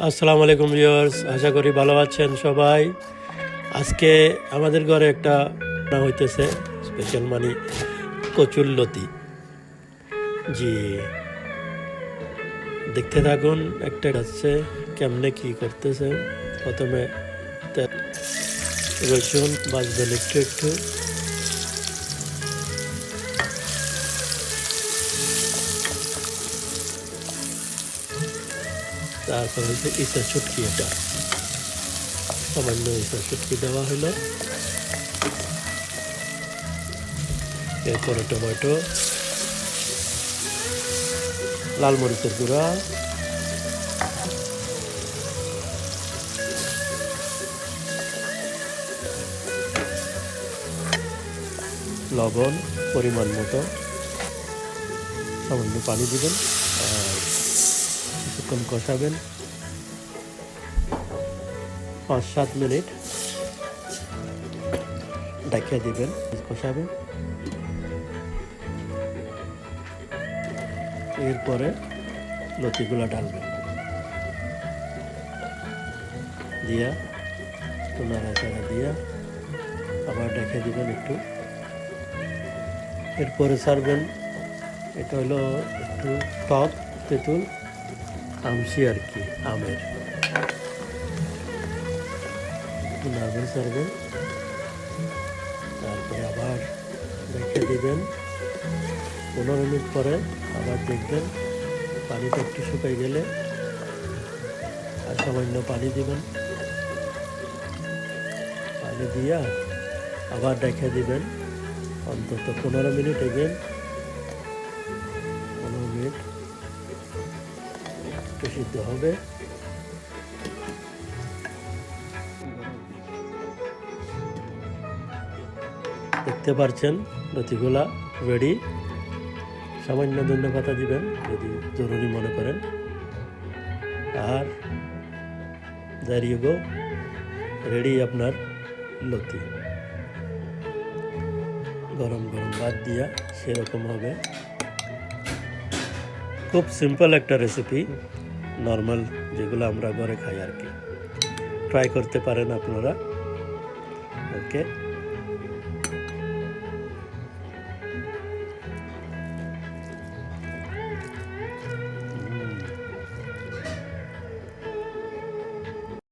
আসসালামু আলাইকুম ভিউয়ার্স, আশা করি ভালো আছেন সবাই। আজকে আমাদের ঘরে একটা রান্না হইতেছে স্পেশাল কচুরলতি। জি, দেখতে থাকুন। একটা যাচ্ছে কেমনে কি করতেছে। প্রথমে রসুন বাজবেন একটু একটু, তারপর হচ্ছে ইসা ছুটকি, এটা সামান্য ইসা ছুটকি দেওয়া হলো। এরপরে টমেটো, লাল মরিচের গুঁড়া, লবণ পরিমাণ মতো, সামান্য পানি দিবেন আর কিছুক্ষণ কষাবেন। 5-7 মিনিট ঢাকা দিবেন, কষাবেন। এরপরে লতিগুলা ঢালবেন, দিয়া একটু নাড়াচাড়া দিয়া আবার ঢেকে দিবেন একটু। এরপরে সারবেন। এটা হলো একটু টক তেঁতুল আমসি আর কি, আমের। নাড়বেন, সারবেন, তারপরে আবার রেখে দিবেন। 15 মিনিট পরে আবার দেখবেন পানিটা একটু শুকাই গেলে আর সামান্য পানি দিবেন। পানি দিয়া আবার রেখে দিবেন অন্তত 15 মিনিট। এগেন 15 মিনিট একটু সিদ্ধ হবে। দেখতে পাচ্ছেন লতিগুলা রেডি। সামান্য ধন্যবাদ দিবেন যদি জরুরি মনে করেন। আর there you go, রেডি আপনার লতি। গরম গরম ভাত দিয়া সেরকম হবে। খুব সিম্পল একটা রেসিপি, নর্মাল যেগুলো আমরা ঘরে খাই আর কি। ট্রাই করতে পারেন আপনারা। ওকে।